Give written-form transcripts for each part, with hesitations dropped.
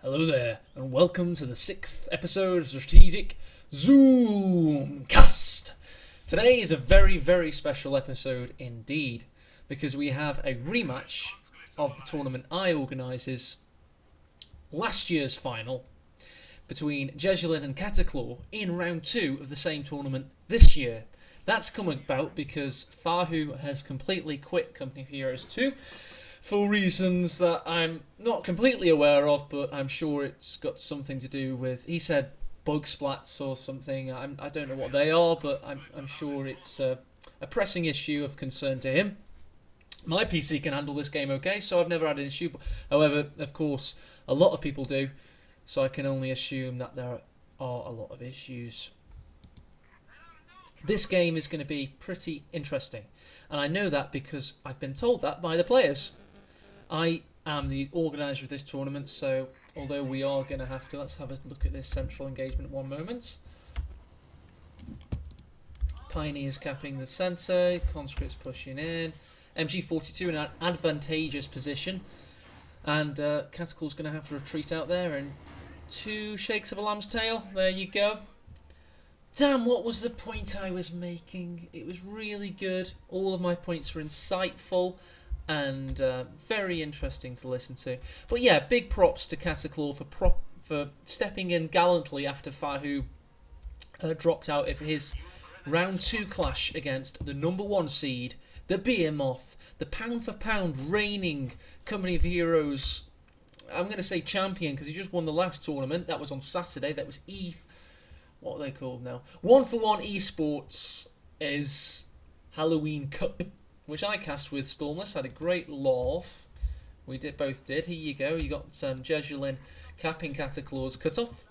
Hello there, and welcome to the 6th episode of Strategic Zoomcast. Today is a very, very special episode indeed, because we have a rematch of the tournament I organises last year's final between Jesulin and Cataclaw in round 2 of the same tournament this year. That's come about because Fahu has completely quit Company of Heroes 2 for reasons that I'm not completely aware of, but I'm sure it's got something to do with, he said, bug splats or something. I don't know what they are, but I'm sure it's a pressing issue of concern to him. My PC can handle this game okay, so I've never had an issue. However, of course, a lot of people do, so I can only assume that there are a lot of issues. This game is going to be pretty interesting, and I know that because I've been told that by the players. I am the organiser of this tournament, so although we are going to have to, let's have a look at this central engagement one moment. Pioneers capping the centre, conscripts pushing in, MG42 in an advantageous position, and Cataclaw's going to have to retreat out there, and 2 shakes of a lamb's tail, there you go. Damn, what was the point I was making? It was really good, all of my points are insightful, and very interesting to listen to. But yeah, big props to Cataclaw for stepping in gallantly after Fahu dropped out of his round 2 clash against the number 1 seed, the Behemoth, the pound for pound reigning Company of Heroes, I'm going to say champion because he just won the last tournament. That was on Saturday. That was what are they called now? 1-for-1 Esports is Halloween Cup, which I cast with Stormless. Had a great laugh. We both did. Here you go. You got Jesulin capping Cataclaw's cutoff.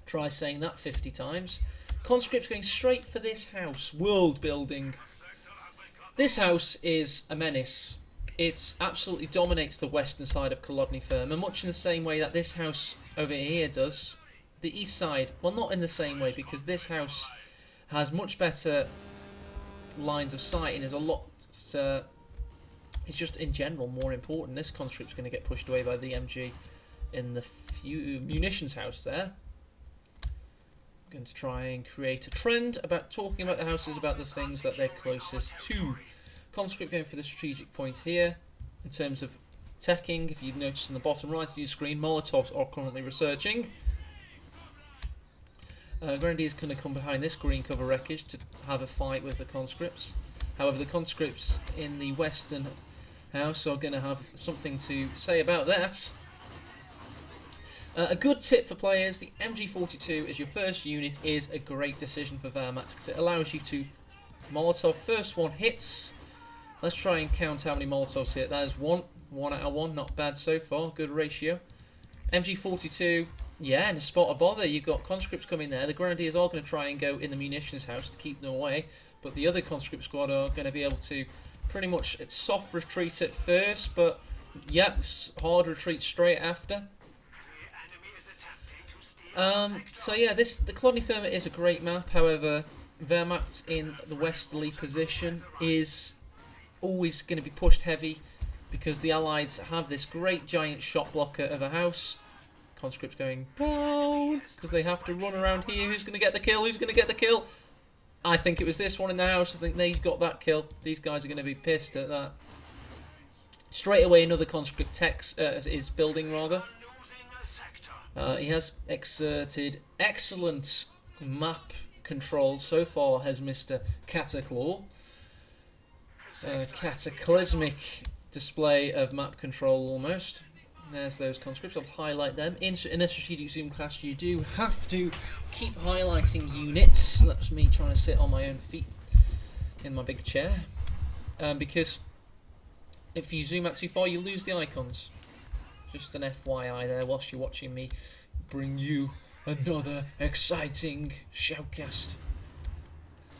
Try saying that 50 times. Conscripts going straight for this house. World building. This house is a menace. It absolutely dominates the western side of Kolodny Firm, and much in the same way that this house over here does. The east side, well, not in the same way, because this house has much better lines of sight and is a lot, it's just in general more important. This conscript's going to get pushed away by the MG in the munitions house there. I'm going to try and create a trend about talking about the houses, about the things that they're closest to. Conscript going for the strategic point here. In terms of teching, if you've noticed in the bottom right of your screen, Molotovs are currently researching. Grenadier's going to come behind this green cover wreckage to have a fight with the conscripts. However, the conscripts in the western house are going to have something to say about that. A good tip for players, the MG42 as your first unit is a great decision for Wehrmacht because it allows you to Molotov. First one hits. Let's try and count how many Molotovs hit. That is 1 out of 1, not bad so far, good ratio. MG42, yeah, in a spot of bother, you've got conscripts coming there. The Grenadiers are going to try and go in the munitions house to keep them away, but the other conscript squad are going to be able to pretty much, it's soft retreat at first, but yeah, hard retreat straight after. So yeah, the Kolodny Firm is a great map. However, Wehrmacht in the westerly position is always going to be pushed heavy because the Allies have this great giant shot blocker of a house. Conscripts going down because they have to run around here. Who's going to get the kill? Who's going to get the kill? I think it was this one in the house. I think they got that kill. These guys are going to be pissed at that. Straight away, another conscript is building rather. He has exerted excellent map control so far, has Mr. Cataclaw. Cataclysmic display of map control almost. There's those conscripts. I'll highlight them. In a strategic zoom class, you do have to keep highlighting units. That's me trying to sit on my own feet in my big chair. Because if you zoom out too far, you lose the icons. Just an FYI there whilst you're watching me bring you another exciting shoutcast.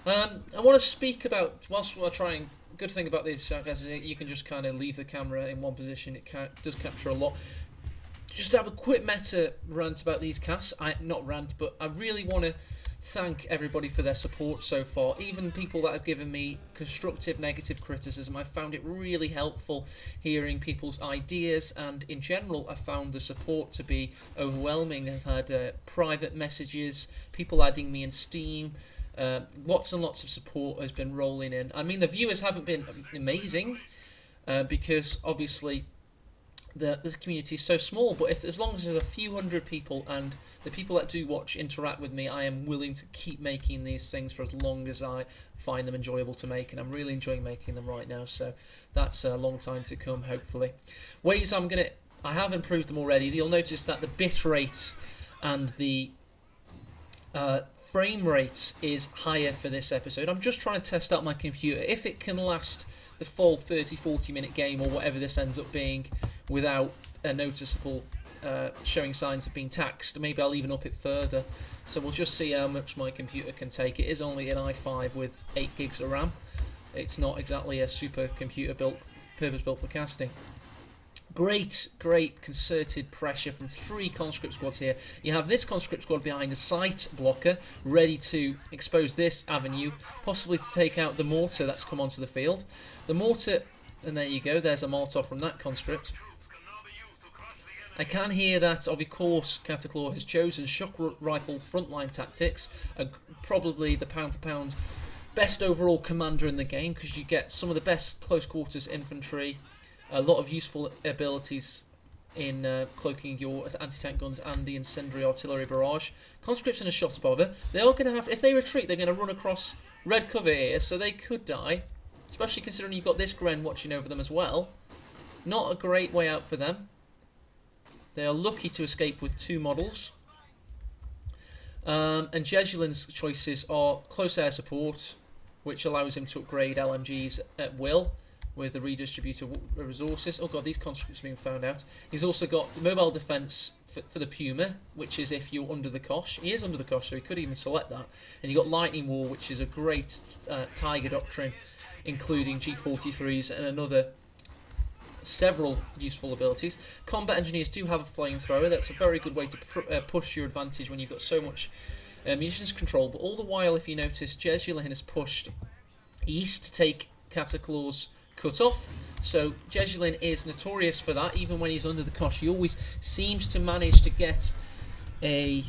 I want to speak about, whilst we're trying, good thing about these shoutcasts is you can just kind of leave the camera in one position. It does capture a lot. Just to have a quick meta rant about these casts. Not rant, but I really want to thank everybody for their support so far, even people that have given me constructive negative criticism. I found it really helpful hearing people's ideas, and in general I found the support to be overwhelming. I've had private messages, people adding me in Steam, lots and lots of support has been rolling in. I mean, the viewers haven't been amazing because obviously the community is so small, but as long as there's a few hundred people and the people that do watch interact with me, I am willing to keep making these things for as long as I find them enjoyable to make, and I'm really enjoying making them right now, so that's a long time to come, hopefully. Ways I have improved them already. You'll notice that the bit rate and the frame rate is higher for this episode. I'm just trying to test out my computer if it can last the full 30-40 minute game or whatever this ends up being without a noticeable showing signs of being taxed. Maybe I'll even up it further, so we'll just see how much my computer can take. It is only an i5 with 8 gigs of RAM. It's not exactly a super computer purpose built for casting. Great concerted pressure from 3 conscript squads here. You have this conscript squad behind a sight blocker, ready to expose this avenue, possibly to take out the mortar that's come onto the field. The mortar, and there you go, there's a Molotov from that conscript. I can hear that, of course, Cataclaw has chosen shock rifle frontline tactics, probably the pound for pound best overall commander in the game, because you get some of the best close quarters infantry, a lot of useful abilities in cloaking your anti-tank guns and the incendiary artillery barrage. Conscripts in a shot above. They are going to have, if they retreat, they're going to run across red cover here, so they could die, especially considering you've got this Gren watching over them as well. Not a great way out for them. They are lucky to escape with 2 models. And Jesulin's choices are close air support, which allows him to upgrade LMGs at will with the redistributed resources. Oh god, these conscripts are being found out. He's also got mobile defense for the Puma, which is if you're under the Kosh. He is under the Kosh, so he could even select that. And you've got Lightning Wall, which is a great Tiger doctrine, including G43s and several useful abilities. Combat engineers do have a flamethrower. That's a very good way to push your advantage when you've got so much munitions control. But all the while, if you notice, Jesulin has pushed east to take Cataclaw's cut off. So Jesulin is notorious for that. Even when he's under the Kosh, he always seems to manage to get a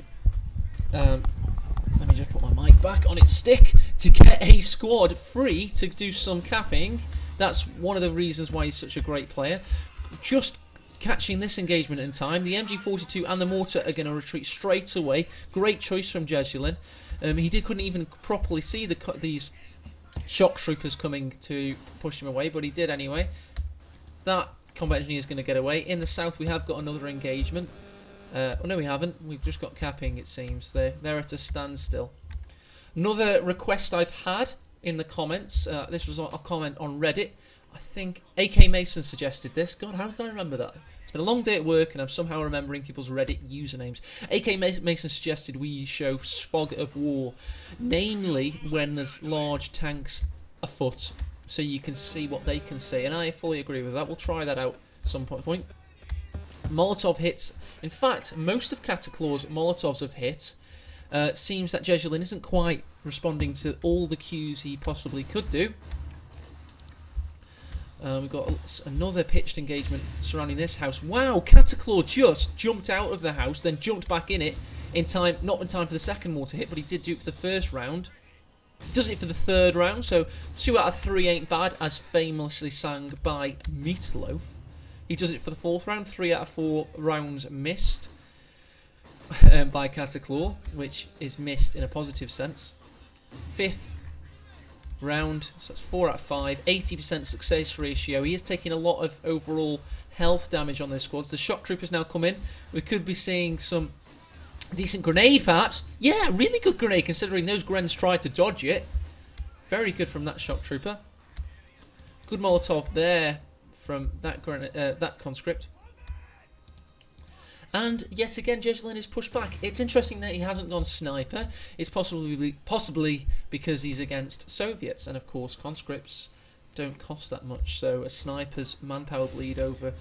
let me just put my mic back on its stick, to get a squad free to do some capping. That's one of the reasons why he's such a great player. Just catching this engagement in time. The MG42 and the mortar are going to retreat straight away. Great choice from Jesulin. He couldn't even properly see these shock troopers coming to push him away, but he did anyway. That combat engineer is going to get away. In the south, we have got another engagement. Oh no, we haven't. We've just got capping, it seems. They're at a standstill. Another request I've had in the comments, this was a comment on Reddit. I think AK Mason suggested this. God, how did I remember that? It's been a long day at work and I'm somehow remembering people's Reddit usernames. AK Mason suggested we show fog of war, namely when there's large tanks afoot, so you can see what they can see, and I fully agree with that. We'll try that out at some point. Molotov hits. In fact, most of Cataclaw's Molotovs have hit. It seems that Jesulin isn't quite responding to all the cues he possibly could do. We've got another pitched engagement surrounding this house. Wow, Cataclaw just jumped out of the house, then jumped back in it in time, not in time for the second mortar hit, but he did do it for the first round. Does it for the third round, so 2 out of 3 ain't bad, as famously sang by Meatloaf. He does it for the 4th round, 3 out of 4 rounds missed by Cataclaw, which is missed in a positive sense. 5th round, so that's 4 out of 5, 80% success ratio. He is taking a lot of overall health damage on those squads. The shock troopers now come in. We could be seeing some decent grenade, perhaps. Yeah, really good grenade, considering those Grens tried to dodge it. Very good from that shock trooper. Good Molotov there from that conscript. And yet again, Jesulin is pushed back. It's interesting that he hasn't gone sniper. It's possibly because he's against Soviets, and of course conscripts don't cost that much, so a sniper's manpower bleed over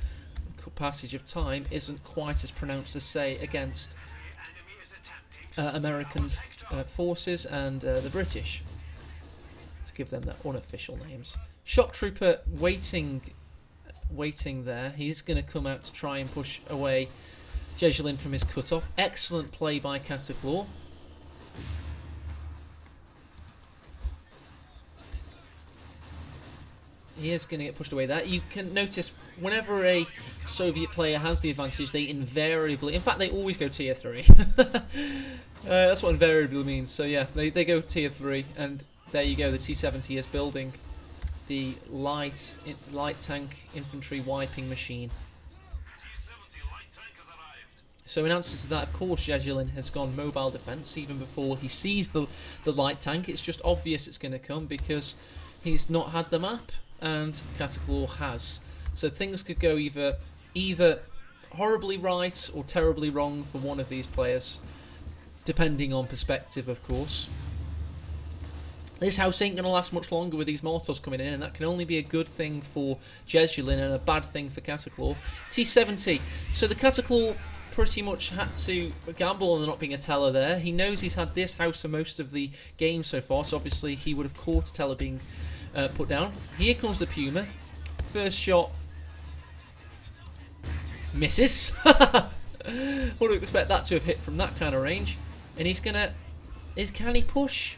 passage of time isn't quite as pronounced as, say, against American forces and the British, to give them their unofficial names. Shock Trooper waiting there. He's going to come out to try and push away Jesulin from his cutoff. Excellent play by Cataclaw. He is going to get pushed away there. You can notice whenever a Soviet player has the advantage, they invariably, in fact, they always go tier 3. That's what invariably means. So yeah, they go tier 3, and there you go. The T-70 is building the light tank infantry wiping machine. So in answer to that, of course, Jesulin has gone mobile defense even before he sees the light tank. It's just obvious it's going to come because he's not had the map, and Cataclaw has. So things could go either horribly right or terribly wrong for one of these players, depending on perspective, of course. This house ain't going to last much longer with these mortars coming in, and that can only be a good thing for Jesulin and a bad thing for Cataclaw. T-70. So the Cataclaw pretty much had to gamble on there not being a teller there. He knows he's had this house for most of the game so far, so obviously he would have caught a teller being put down. Here comes the Puma. First shot misses. Would expect that to have hit from that kind of range. And he's gonna... Can he push?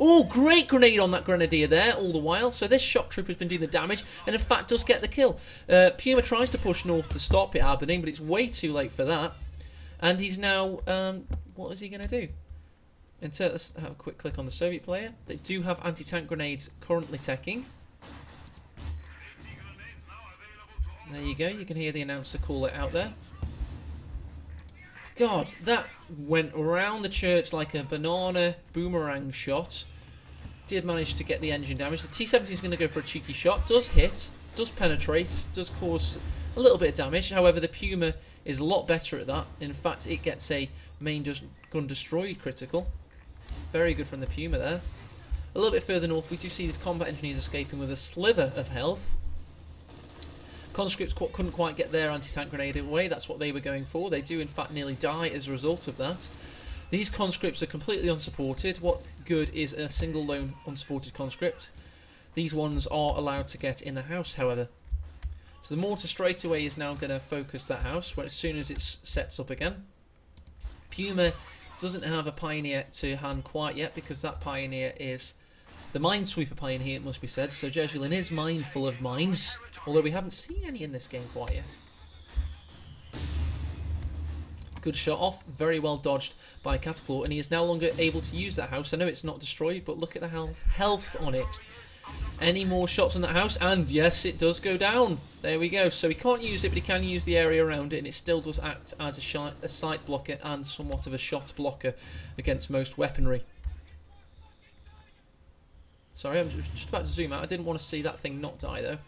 Oh, great grenade on that grenadier there all the while. So this shock trooper's been doing the damage, and in fact does get the kill. Puma tries to push north to stop it happening, but it's way too late for that. And he's now... what is he going to do? Let's have a quick click on the Soviet player. They do have anti-tank grenades currently teching. There you go. You can hear the announcer call it out there. God, that went around the church like a banana boomerang shot. Did manage to get the engine damage. The T-70 is going to go for a cheeky shot. Does hit, does penetrate, does cause a little bit of damage. However, the Puma is a lot better at that. In fact, it gets a main gun destroy critical. Very good from the Puma there. A little bit further north, we do see these combat engineers escaping with a sliver of health. Conscripts couldn't quite get their anti-tank grenade away. That's what they were going for. They do, in fact, nearly die as a result of that. These conscripts are completely unsupported. What good is a single lone unsupported conscript? These ones are allowed to get in the house, however. So the mortar straight away is now going to focus that house as soon as it sets up again. Puma doesn't have a Pioneer to hand quite yet, because that Pioneer is the Minesweeper Pioneer, it must be said. So Jesulin is mindful of mines, although we haven't seen any in this game quite yet. Good shot off, very well dodged by Cataclaw, and he is no longer able to use that house. I know it's not destroyed, but look at the health on it. Any more shots on that house? And yes, it does go down. There we go. So he can't use it, but he can use the area around it, and it still does act as a sight blocker and somewhat of a shot blocker against most weaponry. Sorry, I'm just about to zoom out. I didn't want to see that thing not die, though.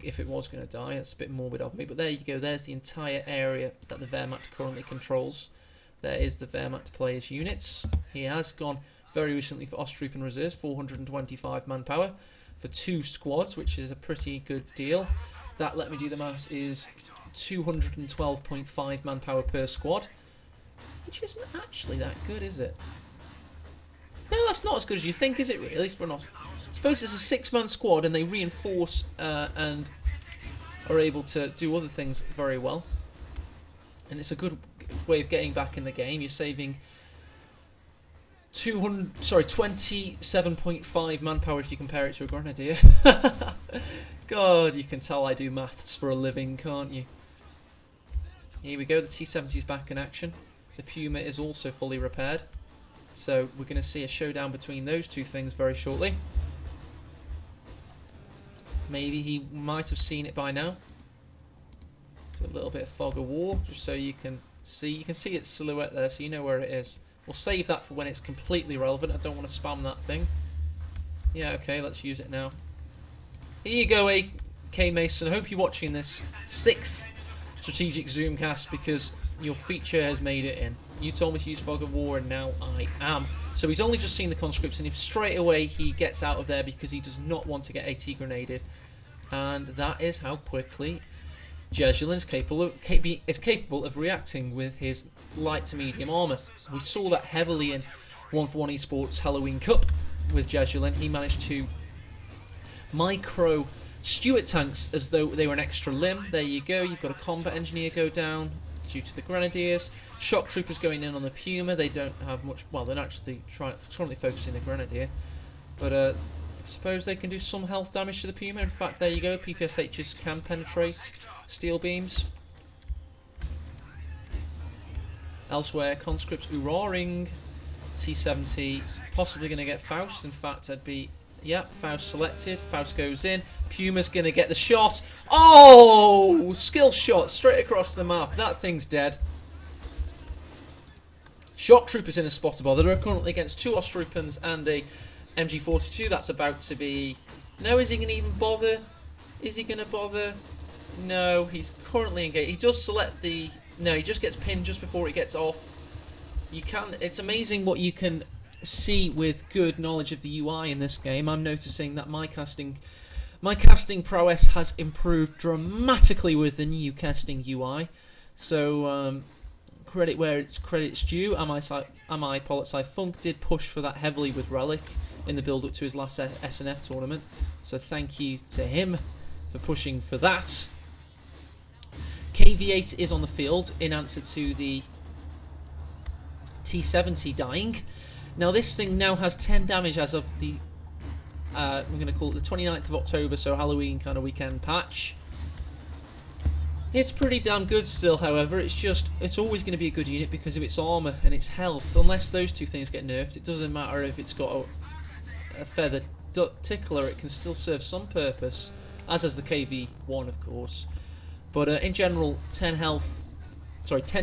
If it was going to die, that's a bit morbid of me. But there you go. There's the entire area that the Wehrmacht currently controls. There is the Wehrmacht player's units. He has gone very recently for Osttroop and Reserves, 425 manpower for 2 squads, which is a pretty good deal. That, let me do the maths, is 212.5 manpower per squad, which isn't actually that good, is it? No, that's not as good as you think, is it really? For not, I suppose it's a 6-man squad, and they reinforce and are able to do other things very well. And it's a good way of getting back in the game. You're saving 27.5 manpower if you compare it to a grenadier. God, you can tell I do maths for a living, can't you? Here we go, the T-70 is back in action. The Puma is also fully repaired. So we're going to see a showdown between those two things very shortly. Maybe he might have seen it by now. So a little bit of fog of war, just so you can see. You can see its silhouette there, so you know where it is. We'll save that for when it's completely relevant. I don't want to spam that thing. Yeah, okay, let's use it now. Here you go, AK Mason. I hope you're watching this 6th strategic Zoomcast, because your feature has made it in. You told me to use Fog of War, and now I am. So he's only just seen the conscripts, and if straight away he gets out of there because he does not want to get AT grenaded. And that is how quickly Jesulin is capable of reacting with his light to medium armour. We saw that heavily in 1-for-1 Esports Halloween Cup with Jesulin. He managed to micro Stuart tanks as though they were an extra limb. There you go. You've got a combat engineer go down due to the grenadiers. Shock troopers going in on the Puma. They don't have much. Well, they're actually currently focusing the grenadier, but I suppose they can do some health damage to the Puma. In fact, there you go. PPSHs can penetrate steel beams. Elsewhere, conscripts roaring. T70 possibly going to get Faust. In fact, I'd be. Yep, Faust selected. Faust goes in. Puma's going to get the shot. Oh! Skill shot straight across the map. That thing's dead. Shock troopers in a spotter bar. They're currently against 2 Ostrupans and a MG42. That's about to be... No, is he going to even bother? Is he going to bother? No, he's currently engaged. He does select the... No, he just gets pinned just before it gets off. You can... It's amazing what you can see with good knowledge of the UI in this game. I'm noticing that my casting prowess has improved dramatically with the new casting UI. So credit where it's credit's due. Am I Politsai Funk did push for that heavily with Relic in the build up to his last SNF tournament. So thank you to him for pushing for that. KV8 is on the field in answer to the T70 dying. Now this thing now has 10 damage as of the, I'm going to call it the 29th of October, so Halloween kind of weekend patch. It's pretty damn good still, however. It's always going to be a good unit because of its armour and its health. Unless those two things get nerfed, it doesn't matter if it's got a feather tickler, it can still serve some purpose, as has the KV1 of course. But in general, 10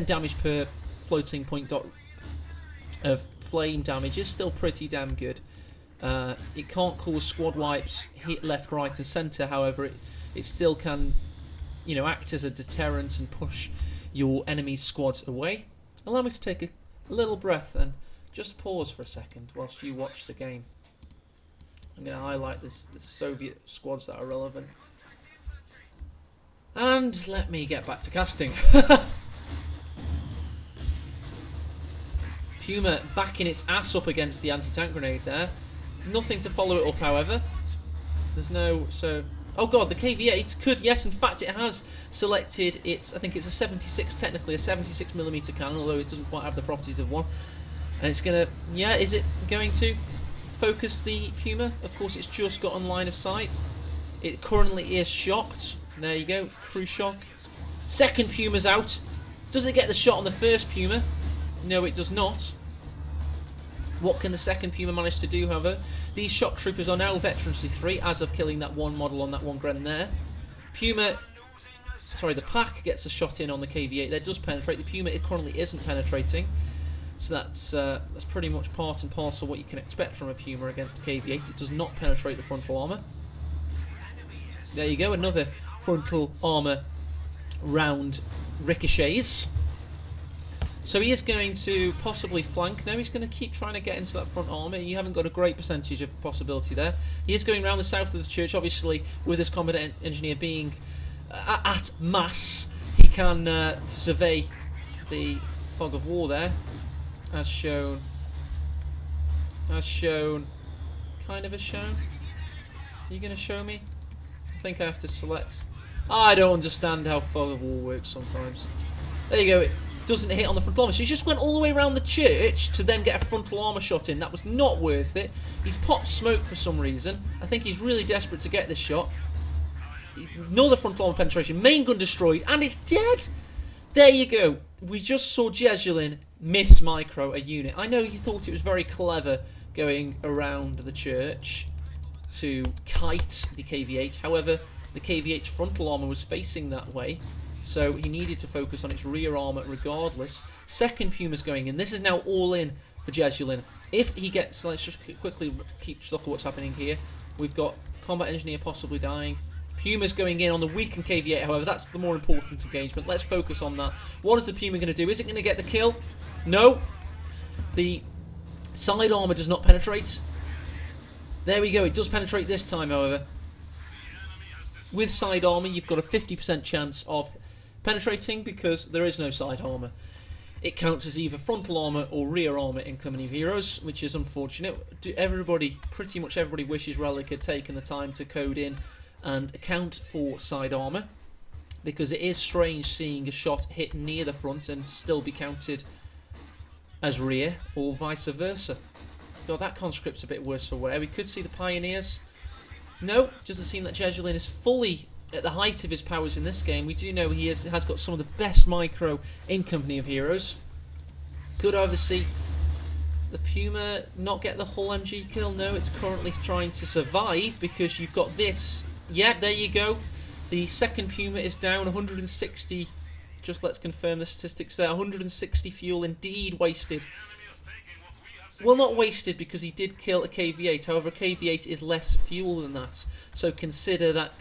damage per floating point of flame damage is still pretty damn good. It can't cause squad wipes, hit left, right and centre, however it still can, you know, act as a deterrent and push your enemy's squads away. Allow me to take a little breath and just pause for a second whilst you watch the game. I'm going to highlight the Soviet squads that are relevant. And let me get back to casting. Puma backing its ass up against the anti-tank grenade there. Nothing to follow it up, however. There's no... Oh god, the KV8 could... Yes, in fact, it has selected its... I think it's a 76, technically, a 76mm cannon, although it doesn't quite have the properties of one. And it's going to... Yeah, is it going to focus the Puma? Of course, it's just got on line of sight. It currently is shocked. There you go, crew shock. Second Puma's out. Does it get the shot on the first Puma? No, it does not. What can the second Puma manage to do, however? These shock troopers are now veterancy 3 as of killing that one model on that one Gren there. The pack gets a shot in on the KV8. That does penetrate. The Puma, it currently isn't penetrating. So that's pretty much part and parcel what you can expect from a Puma against a KV8. It does not penetrate the frontal armour. There you go, another frontal armour round ricochets. So he is going to possibly flank. No, he's going to keep trying to get into that front armour. You haven't got a great percentage of possibility there. He is going around the south of the church. Obviously, with this combat engineer being at mass, he can survey the fog of war there, as shown. Kind of as shown. Are you going to show me? I think I have to select. I don't understand how fog of war works sometimes. There you go. It doesn't hit on the frontal armour. So he just went all the way around the church to then get a frontal armour shot in. That was not worth it. He's popped smoke for some reason. I think he's really desperate to get this shot. Another frontal armour penetration. Main gun destroyed. And it's dead. There you go. We just saw Jesulin miss micro a unit. I know he thought it was very clever going around the church to kite the KV8. However, the KV8's frontal armour was facing that way, so he needed to focus on its rear armour regardless. Second Puma's going in. This is now all in for Jesulin. If he gets... Let's just quickly keep stock of what's happening here. We've got combat engineer possibly dying. Puma's going in on the weakened KV8, however, that's the more important engagement. Let's focus on that. What is the Puma going to do? Is it going to get the kill? No. The side armour does not penetrate. There we go. It does penetrate this time, however. With side armour, you've got a 50% chance of penetrating because there is no side armour. it counts as either frontal armour or rear armour in Company of Heroes, which is unfortunate. Pretty much everybody wishes Relic had taken the time to code in and account for side armour, because it is strange seeing a shot hit near the front and still be counted as rear, or vice versa. God, that conscript's a bit worse for wear. We could see the Pioneers. No, doesn't seem that Jesulin is fully at the height of his powers in this game. We do know he has got some of the best micro in Company of Heroes. Could either see the Puma not get the hull MG kill. No, it's currently trying to survive because you've got this. Yeah, there you go. The second Puma is down, 160. Just let's confirm the statistics there. 160 fuel indeed wasted. Well, not wasted because he did kill a KV-8. However, a KV-8 is less fuel than that. So consider that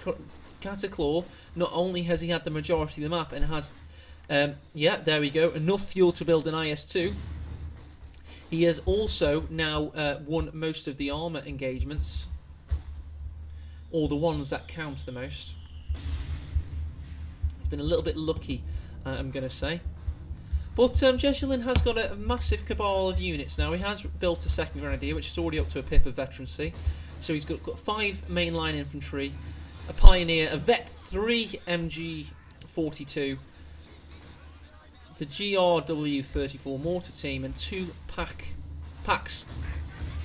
Cataclaw, not only has he had the majority of the map and has, yeah, there we go, enough fuel to build an IS-2, he has also now won most of the armour engagements, or the ones that count the most. He's been a little bit lucky, I'm going to say. But Jesulin has got a massive cabal of units now. He has built a second Grenadier, which is already up to a pip of veterancy. So he's got 5 mainline infantry, a Pioneer, a Vet 3 MG42, the GRW34 mortar team, and 2 packs.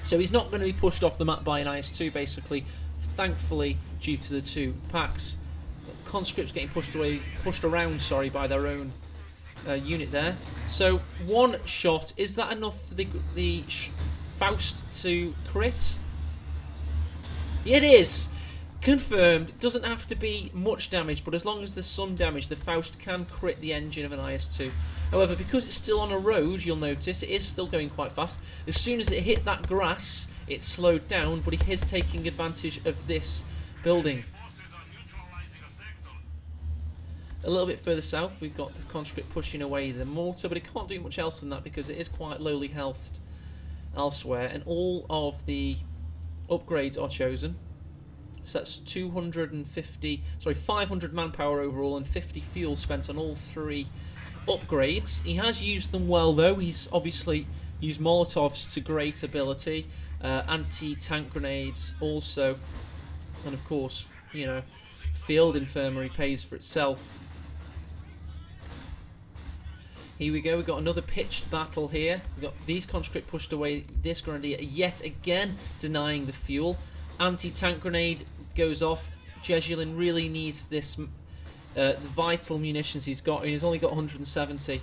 So he's not going to be pushed off the map by an IS-2, basically, thankfully, due to the 2 packs. Conscripts getting pushed around, sorry, by their own unit there. So 1 shot, is that enough for the Faust to crit? It is! Confirmed. It doesn't have to be much damage, but as long as there's some damage, the Faust can crit the engine of an IS-2. However, because it's still on a road, you'll notice it is still going quite fast. As soon as it hit that grass, it slowed down, but he is taking advantage of this building. A little bit further south, we've got the conscript pushing away the mortar, but it can't do much else than that because it is quite lowly healthed elsewhere, and all of the upgrades are chosen. So that's 500 manpower overall and 50 fuel spent on all 3 upgrades. He has used them well though. He's obviously used Molotovs to great ability, anti-tank grenades also, and of course, you know, field infirmary pays for itself. Here we go, we've got another pitched battle here. We've got these conscript pushed away this Grenadier, yet again denying the fuel. Anti-tank grenade goes off. Jesulin really needs this vital munitions he's got. He's only got 170.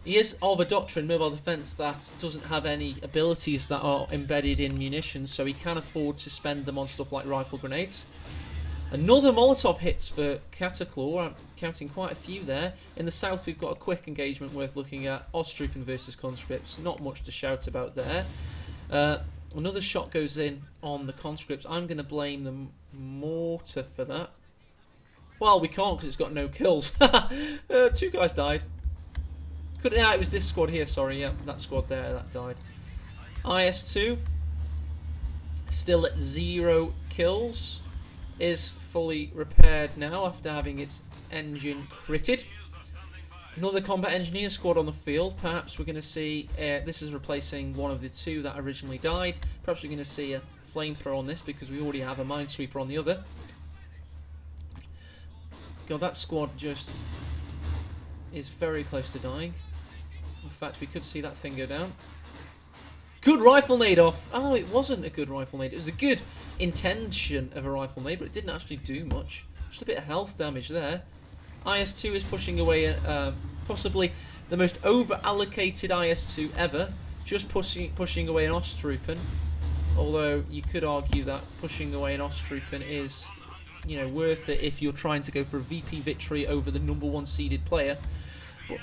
He is of a doctrine, mobile defense, that doesn't have any abilities that are embedded in munitions, so he can afford to spend them on stuff like rifle grenades. Another Molotov hits for Cataclaw. I'm counting quite a few there. In the south, we've got a quick engagement worth looking at. Ostrupen versus conscripts. Not much to shout about there. Another shot goes in on the conscripts. I'm going to blame the mortar for that. Well, we can't because it's got no kills. 2 guys died. Yeah, it was this squad here. Sorry, yeah, that squad there that died. IS-2 still at 0 kills. Is fully repaired now after having its engine critted. Another combat engineer squad on the field. Perhaps we're going to see, this is replacing one of the 2 that originally died. Perhaps we're going to see a flamethrower on this because we already have a minesweeper on the other. God, that squad just is very close to dying. In fact, we could see that thing go down. Good rifle nade off. Oh, it wasn't a good rifle nade. It was a good intention of a rifle nade, but it didn't actually do much. Just a bit of health damage there. IS-2 is pushing away possibly the most over-allocated IS-2 ever. Just pushing away an Ostrupen. Although you could argue that pushing away an Ostrupen is, you know, worth it if you're trying to go for a VP victory over the #1 seeded player. But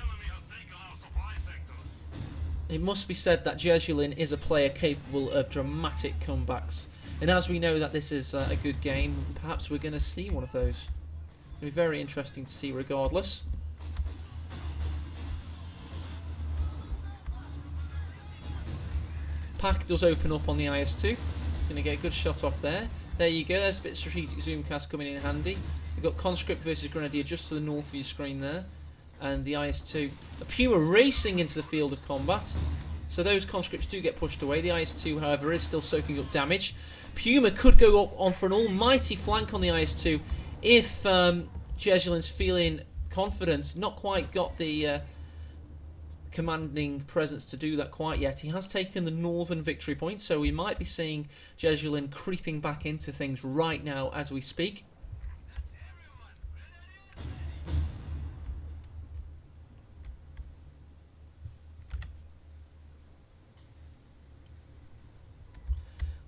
it must be said that Jesulin is a player capable of dramatic comebacks. And as we know that this is a good game, perhaps we're going to see one of those. It'll be very interesting to see regardless. Pack does open up on the IS-2. It's going to get a good shot off there. There you go, there's a bit of strategic zoomcast coming in handy. We've got conscript versus Grenadier just to the north of your screen there. And the IS-2 A Puma racing into the field of combat. So those conscripts do get pushed away. The IS-2, however, is still soaking up damage. Puma could go up on for an almighty flank on the IS-2 if Jesulin's feeling confident. Not quite got the commanding presence to do that quite yet. He has taken the northern victory point, so we might be seeing Jesulin creeping back into things right now as we speak.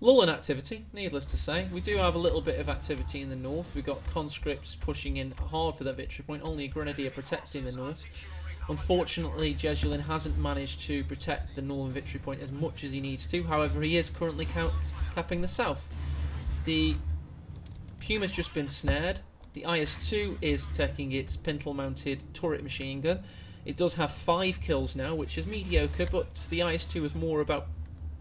Lull in activity, needless to say. We do have a little bit of activity in the north. We've got conscripts pushing in hard for their victory point, only a grenadier protecting the north. Unfortunately, Jesulin hasn't managed to protect the northern victory point as much as he needs to. However, he is currently capping the south. The Puma's just been snared. The IS-2 is taking its pintle-mounted turret machine gun. It does have 5 kills now, which is mediocre, but the IS-2 is more about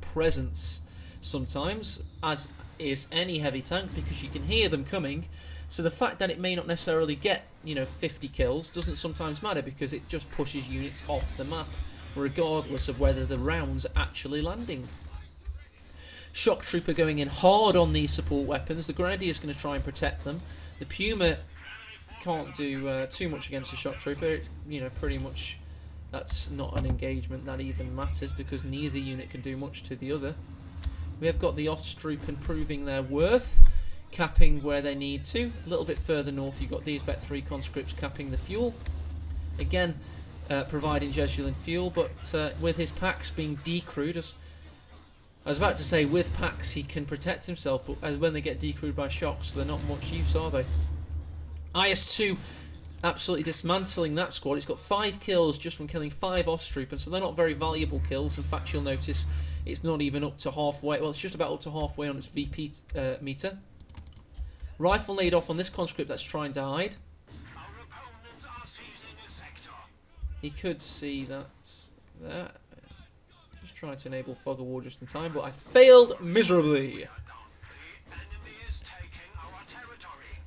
presence sometimes, as is any heavy tank, because you can hear them coming. So the fact that it may not necessarily get, 50 kills doesn't sometimes matter, because it just pushes units off the map, regardless of whether the rounds are actually landing. Shock Trooper going in hard on these support weapons. The Grenadier is going to try and protect them. The Puma can't do too much against the Shock Trooper. It's, pretty much that's not an engagement that even matters, because neither unit can do much to the other. We have got the Ostroop improving their worth, capping where they need to. A little bit further north, you've got these Vet 3 conscripts capping the fuel. Again, providing Jesulin fuel, but with his packs being decrewed, as I was about to say, with packs he can protect himself, but as when they get decrewed by shocks, they're not much use, are they? IS-2 absolutely dismantling that squad. It's got 5 kills just from killing 5 Ostroopers, so they're not very valuable kills. In fact, you'll notice it's not even up to halfway. Well, it's just about up to halfway on its VP meter. Rifle laid off on this conscript that's trying to hide. He could see that there. Just trying to enable fog of war just in time, but I failed miserably.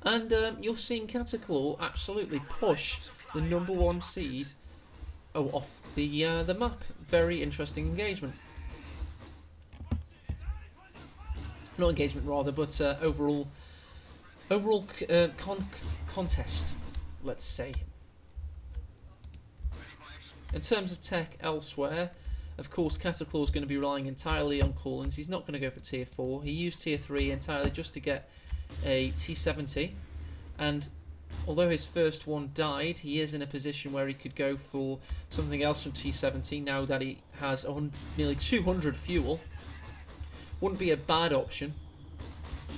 And you're seeing Cataclaw absolutely push the #1 seed off the map. Very interesting engagement. Not engagement, rather, but overall contest, let's say. In terms of tech elsewhere, of course, Cataclaw is going to be relying entirely on Collins. He's not going to go for tier 4. He used tier 3 entirely just to get a T70, and although his first one died, he is in a position where he could go for something else from T70 now that he has nearly 200 fuel. Wouldn't be a bad option.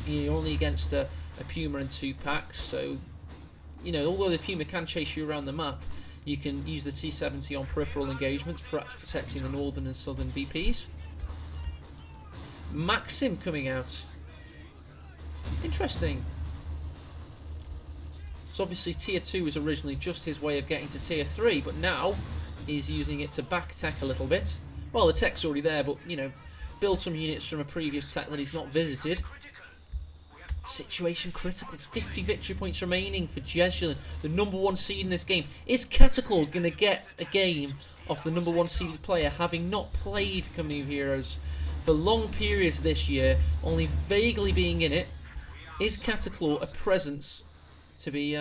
You're only against a Puma and 2 packs, so although the Puma can chase you around the map, you can use the T70 on peripheral engagements, perhaps protecting the northern and southern VPs. Maxim coming out. Interesting. So obviously tier 2 was originally just his way of getting to tier 3, but now he's using it to back tech a little bit. Well, the tech's already there, but build some units from a previous tech that he's not visited. Situation critical. 50 victory points remaining for Jesulin, the #1 seed in this game. Is Cataclaw going to get a game off the #1 seeded player, having not played Company of Heroes for long periods this year, only vaguely being in it? Is Cataclaw a presence to be...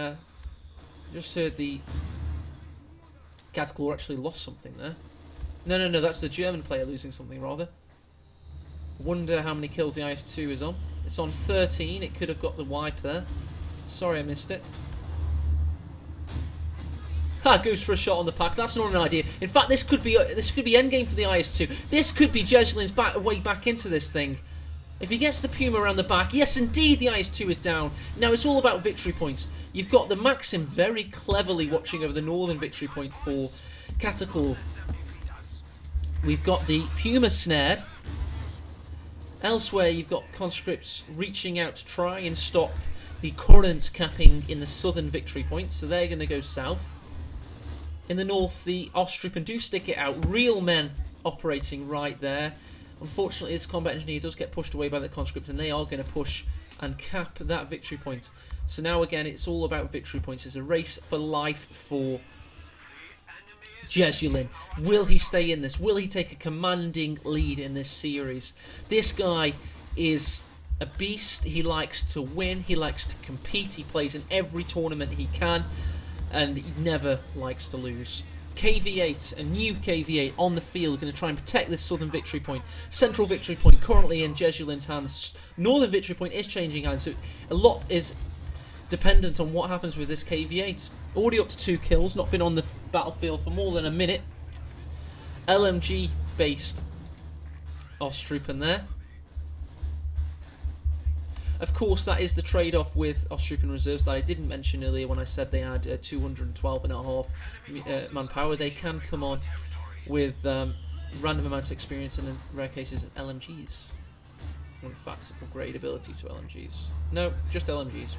just heard the... Cataclaw actually lost something there. No, that's the German player losing something, rather. Wonder how many kills the IS-2 is on. It's on 13. It could have got the wipe there. Sorry I missed it. Goes for a shot on the pack. That's not an idea. In fact, this could be endgame for the IS-2. This could be Jesulin's way back into this thing. If he gets the Puma around the back, yes, indeed, the IS-2 is down. Now it's all about victory points. You've got the Maxim very cleverly watching over the northern victory point for Cataclaw. We've got the Puma snared. Elsewhere, you've got conscripts reaching out to try and stop the current capping in the southern victory point, so they're going to go south. In the north, the Ostroop do stick it out. Real men operating right there. Unfortunately, this combat engineer does get pushed away by the conscript, and they are going to push and cap that victory point. So now again, it's all about victory points. It's a race for life for Jesulin. Will he stay in this? Will he take a commanding lead in this series? This guy is a beast. He likes to win. He likes to compete. He plays in every tournament he can, and he never likes to lose. KV8, a new KV8 on the field, going to try and protect this southern victory point. Central victory point currently in Jesulin's hands. Northern victory point is changing hands, so a lot is dependent on what happens with this KV8. Already up to 2 kills, not been on the battlefield for more than a minute. LMG based Ostrupen there. Of course, that is the trade-off with Ostrupen reserves that I didn't mention earlier when I said they had 212.5 manpower. They can come on with random amounts of experience and in rare cases LMGs. In fact, upgradability to LMGs. No, just LMGs.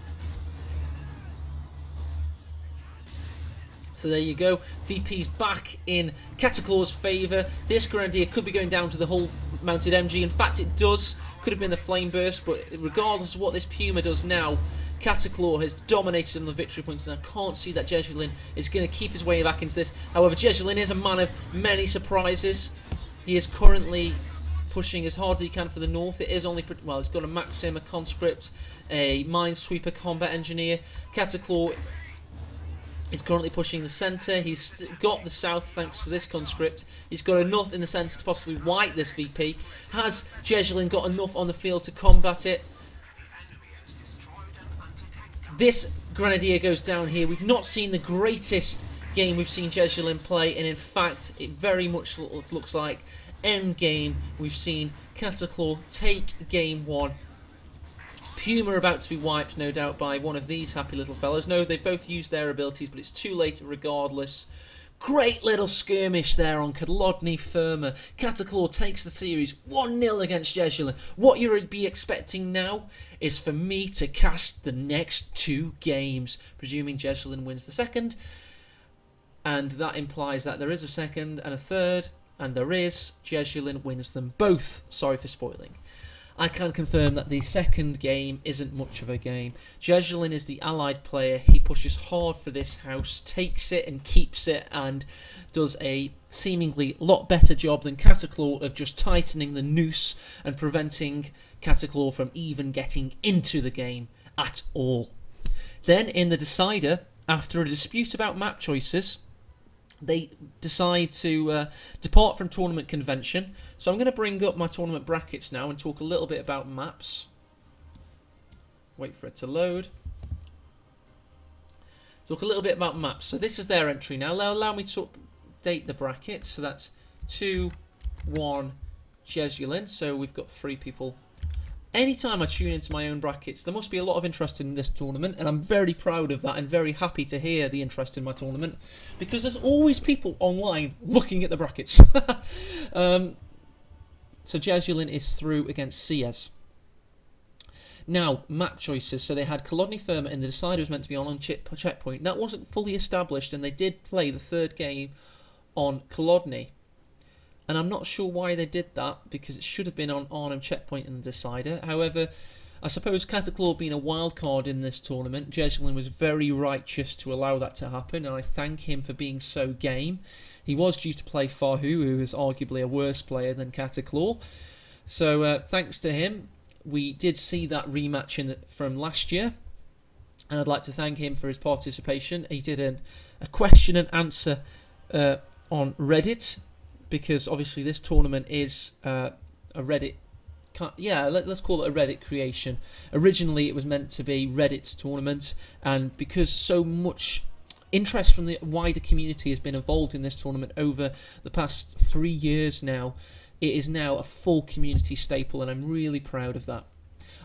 So there you go. VP's back in Cataclaw's favour. This Grenadier could be going down to the whole mounted MG. In fact, it does. Could have been the Flame Burst, but regardless of what this Puma does now, Cataclaw has dominated on the victory points, and I can't see that Jesulin is going to keep his way back into this. However, Jesulin is a man of many surprises. He is currently pushing as hard as he can for the north. It is only, well, it's got a Maxim, a Conscript, a Minesweeper, Combat Engineer. Cataclaw is currently pushing the centre. He's got the south thanks to this Conscript. He's got enough in the centre to possibly wipe this VP. Has Jesulin got enough on the field to combat it? This Grenadier goes down here. We've not seen the greatest game we've seen Jesulin play, and in fact it very much looks like end game. We've seen Cataclaw take game 1. Puma about to be wiped, no doubt, by one of these happy little fellows. No, they've both used their abilities, but it's too late regardless. Great little skirmish there on Kolodny Firma. Cataclaw takes the series 1-0 against Jesulin. What you'd be expecting now is for me to cast the next 2 games, presuming Jesulin wins the second. And that implies that there is a second and a third, and there is. Jesulin wins them both. Sorry for spoiling. I can confirm that the second game isn't much of a game. Jesulin is the allied player. He pushes hard for this house, takes it and keeps it, and does a seemingly lot better job than Cataclaw of just tightening the noose and preventing Cataclaw from even getting into the game at all. Then in the decider, after a dispute about map choices, they decide to depart from tournament convention. So I'm going to bring up my tournament brackets now and talk a little bit about maps. Wait for it to load. Talk a little bit about maps. So this is their entry now. Allow me to update the brackets. So that's 2, 1, Jesulin. So we've got 3 people. Anytime I tune into my own brackets, there must be a lot of interest in this tournament, and I'm very proud of that and very happy to hear the interest in my tournament, because there's always people online looking at the brackets. So Jesulin is through against CS. Now, map choices. So they had Kolodny Firma, and the decider was meant to be on checkpoint. That wasn't fully established, and they did play the third game on Kolodny. And I'm not sure why they did that, because it should have been on Arnhem checkpoint in the decider. However, I suppose Cataclaw being a wild card in this tournament, Jesulin was very righteous to allow that to happen, and I thank him for being so game. He was due to play Fahu, who is arguably a worse player than Cataclaw. So thanks to him, we did see that rematch from last year, and I'd like to thank him for his participation. He did a question and answer on Reddit, because obviously this tournament is a Reddit, let's call it a Reddit creation. Originally it was meant to be Reddit's tournament, and because so much interest from the wider community has been involved in this tournament over the past 3 years now, it is now a full community staple, and I'm really proud of that.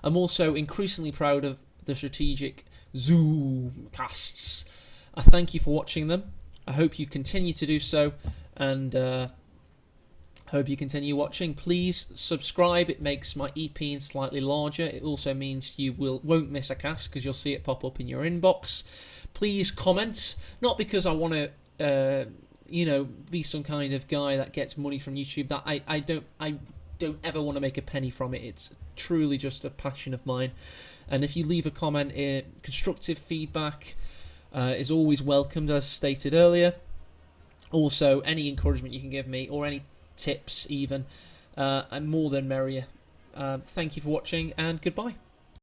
I'm also increasingly proud of the strategic Zoom casts. I thank you for watching them. I hope you continue to do so, and hope you continue watching. Please subscribe. It makes my EP slightly larger. It also means you won't miss a cast, because you'll see it pop up in your inbox. Please comment, not because I want to be some kind of guy that gets money from YouTube. That I don't ever want to make a penny from it. It's truly just a passion of mine. And if you leave a comment, constructive feedback is always welcomed, as stated earlier. Also, any encouragement you can give me, or any tips even, I'm more than merrier. Thank you for watching, and goodbye.